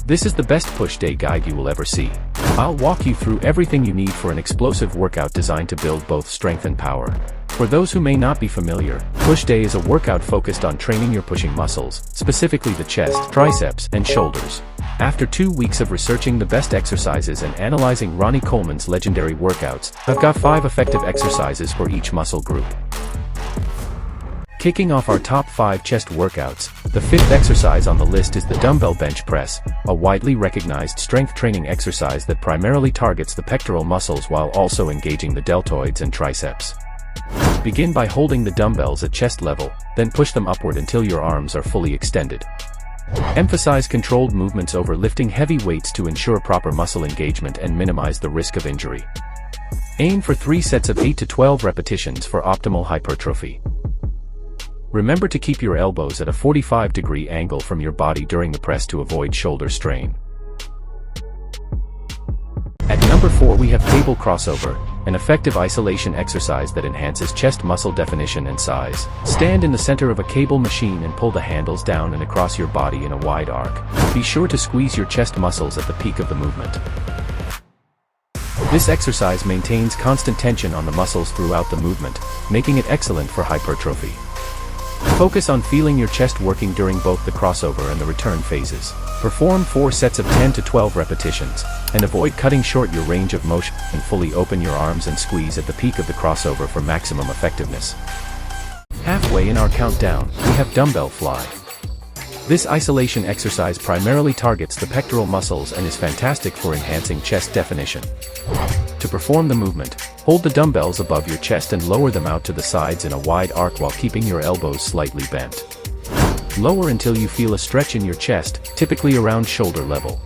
This is the best push day guide you will ever see. I'll walk you through everything you need for an explosive workout designed to build both strength and power. For those who may not be familiar, push day is a workout focused on training your pushing muscles, specifically the chest, triceps, and shoulders. After 2 weeks of researching the best exercises and analyzing Ronnie Coleman's legendary workouts, I've got 5 effective exercises for each muscle group. Kicking off our top 5 chest workouts, the 5th exercise on the list is the dumbbell bench press, a widely recognized strength training exercise that primarily targets the pectoral muscles while also engaging the deltoids and triceps. Begin by holding the dumbbells at chest level, then push them upward until your arms are fully extended. Emphasize controlled movements over lifting heavy weights to ensure proper muscle engagement and minimize the risk of injury. Aim for 3 sets of 8 to 12 repetitions for optimal hypertrophy. Remember to keep your elbows at a 45-degree angle from your body during the press to avoid shoulder strain. At number 4 we have cable crossover, an effective isolation exercise that enhances chest muscle definition and size. Stand in the center of a cable machine and pull the handles down and across your body in a wide arc. Be sure to squeeze your chest muscles at the peak of the movement. This exercise maintains constant tension on the muscles throughout the movement, making it excellent for hypertrophy. Focus on feeling your chest working during both the crossover and the return phases. Perform 4 sets of 10 to 12 repetitions, and avoid cutting short your range of motion, and fully open your arms and squeeze at the peak of the crossover for maximum effectiveness. Halfway in our countdown, we have dumbbell fly. This isolation exercise primarily targets the pectoral muscles and is fantastic for enhancing chest definition. To perform the movement, hold the dumbbells above your chest and lower them out to the sides in a wide arc while keeping your elbows slightly bent. Lower until you feel a stretch in your chest, typically around shoulder level.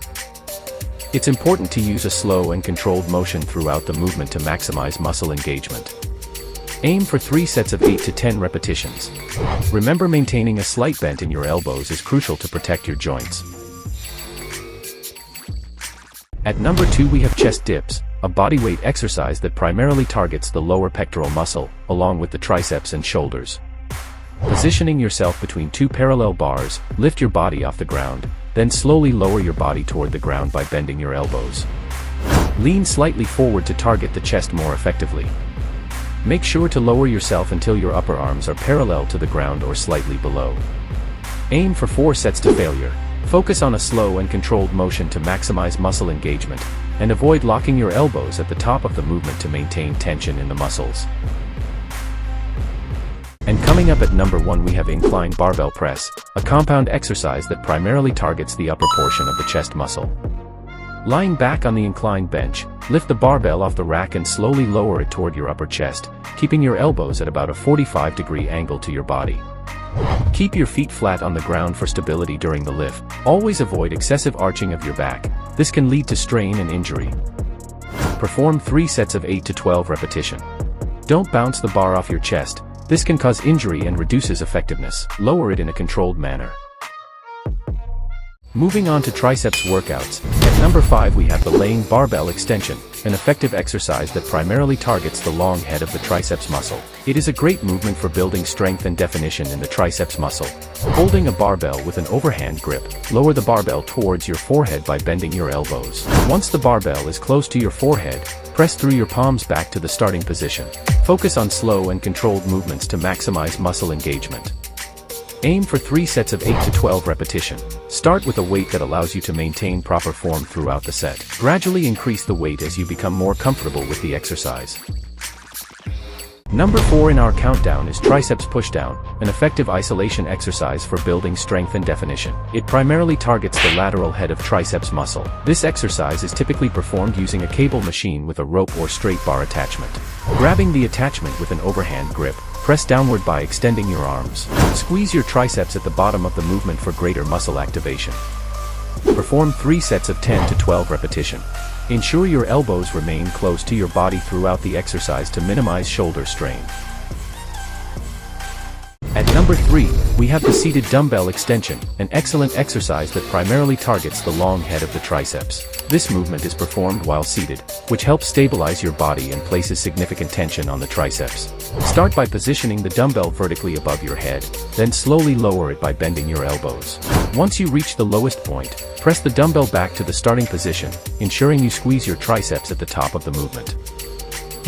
It's important to use a slow and controlled motion throughout the movement to maximize muscle engagement. Aim for 3 sets of 8 to 10 repetitions. Remember, maintaining a slight bend in your elbows is crucial to protect your joints. At number 2 we have chest dips, a bodyweight exercise that primarily targets the lower pectoral muscle, along with the triceps and shoulders. Positioning yourself between 2 parallel bars, lift your body off the ground, then slowly lower your body toward the ground by bending your elbows. Lean slightly forward to target the chest more effectively. Make sure to lower yourself until your upper arms are parallel to the ground or slightly below. Aim for 4 sets to failure. Focus on a slow and controlled motion to maximize muscle engagement, and avoid locking your elbows at the top of the movement to maintain tension in the muscles. And coming up at number 1 we have incline barbell press, a compound exercise that primarily targets the upper portion of the chest muscle. Lying back on the inclined bench, lift the barbell off the rack and slowly lower it toward your upper chest, keeping your elbows at about a 45-degree angle to your body. Keep your feet flat on the ground for stability during the lift. Always avoid excessive arching of your back. This can lead to strain and injury. Perform 3 sets of 8 to 12 repetition. Don't bounce the bar off your chest. This can cause injury and reduces effectiveness. Lower it in a controlled manner. Moving on to triceps workouts, at number 5 we have the laying barbell extension, an effective exercise that primarily targets the long head of the triceps muscle. It is a great movement for building strength and definition in the triceps muscle. Holding a barbell with an overhand grip, lower the barbell towards your forehead by bending your elbows. Once the barbell is close to your forehead, press through your palms back to the starting position. Focus on slow and controlled movements to maximize muscle engagement. Aim for 3 sets of 8 to 12 repetition. Start with a weight that allows you to maintain proper form throughout the set. Gradually increase the weight as you become more comfortable with the exercise. Number 4 in our countdown is triceps pushdown, an effective isolation exercise for building strength and definition. It primarily targets the lateral head of triceps muscle. This exercise is typically performed using a cable machine with a rope or straight bar attachment. Grabbing the attachment with an overhand grip, press downward by extending your arms. Squeeze your triceps at the bottom of the movement for greater muscle activation. Perform 3 sets of 10 to 12 repetition. Ensure your elbows remain close to your body throughout the exercise to minimize shoulder strain. At number 3, we have the seated dumbbell extension, an excellent exercise that primarily targets the long head of the triceps. This movement is performed while seated, which helps stabilize your body and places significant tension on the triceps. Start by positioning the dumbbell vertically above your head, then slowly lower it by bending your elbows. Once you reach the lowest point, press the dumbbell back to the starting position, ensuring you squeeze your triceps at the top of the movement.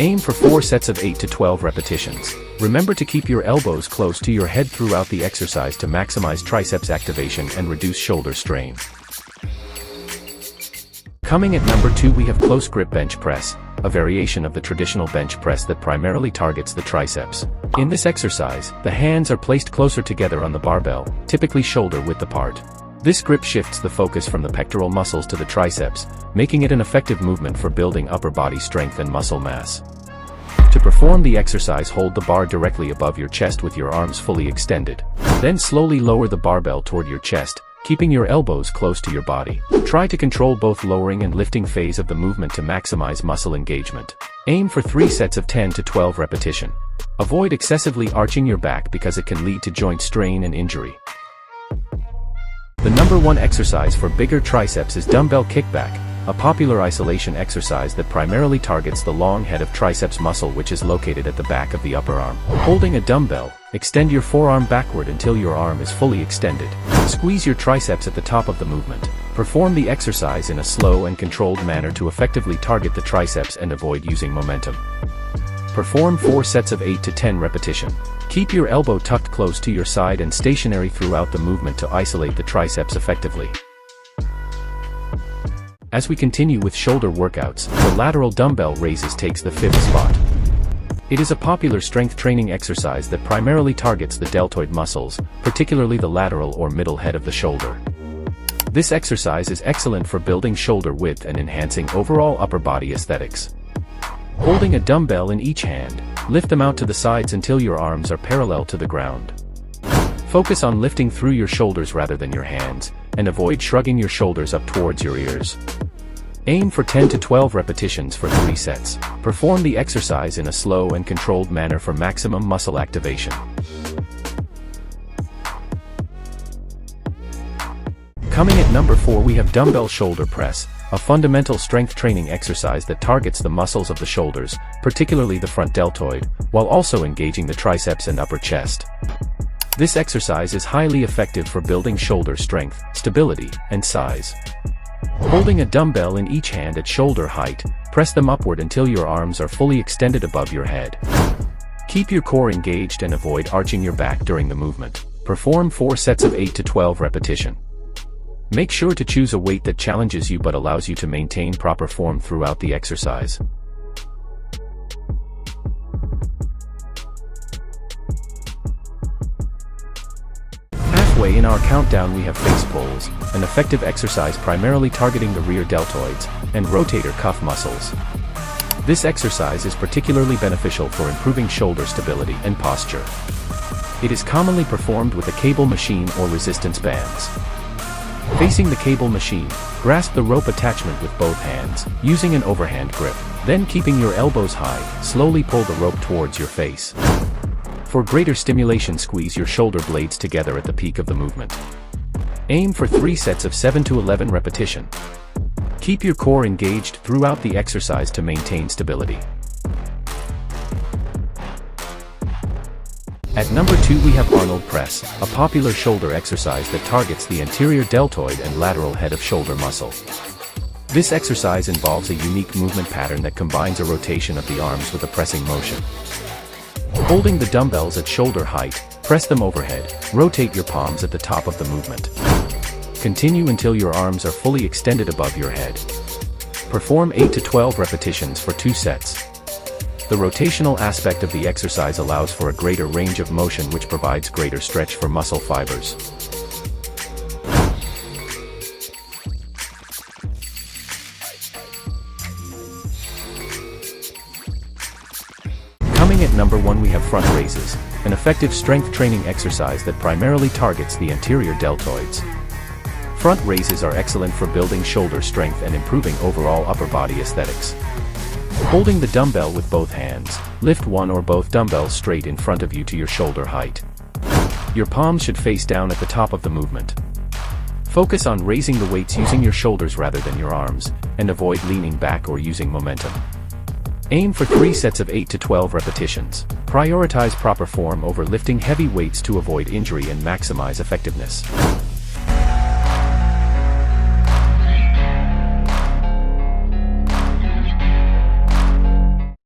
Aim for 4 sets of 8 to 12 repetitions. Remember to keep your elbows close to your head throughout the exercise to maximize triceps activation and reduce shoulder strain. Coming at number 2, we have close grip bench press, a variation of the traditional bench press that primarily targets the triceps. In this exercise, the hands are placed closer together on the barbell, typically shoulder width apart. This grip shifts the focus from the pectoral muscles to the triceps, making it an effective movement for building upper body strength and muscle mass. To perform the exercise, hold the bar directly above your chest with your arms fully extended. Then slowly lower the barbell toward your chest, keeping your elbows close to your body. Try to control both lowering and lifting phase of the movement to maximize muscle engagement. Aim for 3 sets of 10 to 12 repetition. Avoid excessively arching your back because it can lead to joint strain and injury. The number 1 exercise for bigger triceps is dumbbell kickback, a popular isolation exercise that primarily targets the long head of triceps muscle, which is located at the back of the upper arm. Holding a dumbbell, extend your forearm backward until your arm is fully extended. Squeeze your triceps at the top of the movement. Perform the exercise in a slow and controlled manner to effectively target the triceps and avoid using momentum. Perform 4 sets of 8 to 10 repetition. Keep your elbow tucked close to your side and stationary throughout the movement to isolate the triceps effectively. As we continue with shoulder workouts, the lateral dumbbell raises takes the 5th spot. It is a popular strength training exercise that primarily targets the deltoid muscles, particularly the lateral or middle head of the shoulder. This exercise is excellent for building shoulder width and enhancing overall upper body aesthetics. Holding a dumbbell in each hand, lift them out to the sides until your arms are parallel to the ground. Focus on lifting through your shoulders rather than your hands, and avoid shrugging your shoulders up towards your ears. Aim for 10 to 12 repetitions for 3 sets. Perform the exercise in a slow and controlled manner for maximum muscle activation. Coming at number 4, we have dumbbell shoulder press, a fundamental strength training exercise that targets the muscles of the shoulders, particularly the front deltoid, while also engaging the triceps and upper chest. This exercise is highly effective for building shoulder strength, stability, and size. Holding a dumbbell in each hand at shoulder height, press them upward until your arms are fully extended above your head. Keep your core engaged and avoid arching your back during the movement. Perform 4 sets of 8 to 12 repetition. Make sure to choose a weight that challenges you but allows you to maintain proper form throughout the exercise. Halfway in our countdown, we have face pulls, an effective exercise primarily targeting the rear deltoids and rotator cuff muscles. This exercise is particularly beneficial for improving shoulder stability and posture. It is commonly performed with a cable machine or resistance bands. Facing the cable machine, grasp the rope attachment with both hands, using an overhand grip. Then, keeping your elbows high, slowly pull the rope towards your face. For greater stimulation, squeeze your shoulder blades together at the peak of the movement. Aim for 3 sets of 7 to 11 repetition. Keep your core engaged throughout the exercise to maintain stability. At number 2, we have Arnold press, a popular shoulder exercise that targets the anterior deltoid and lateral head of shoulder muscle. This exercise involves a unique movement pattern that combines a rotation of the arms with a pressing motion. Holding the dumbbells at shoulder height, press them overhead, rotate your palms at the top of the movement. Continue until your arms are fully extended above your head. Perform 8 to 12 repetitions for 2 sets. The rotational aspect of the exercise allows for a greater range of motion, which provides greater stretch for muscle fibers. Coming at number 1, we have front raises, an effective strength training exercise that primarily targets the anterior deltoids. Front raises are excellent for building shoulder strength and improving overall upper body aesthetics. Holding the dumbbell with both hands, lift one or both dumbbells straight in front of you to your shoulder height. Your palms should face down at the top of the movement. Focus on raising the weights using your shoulders rather than your arms, and avoid leaning back or using momentum. Aim for 3 sets of 8 to 12 repetitions. Prioritize proper form over lifting heavy weights to avoid injury and maximize effectiveness.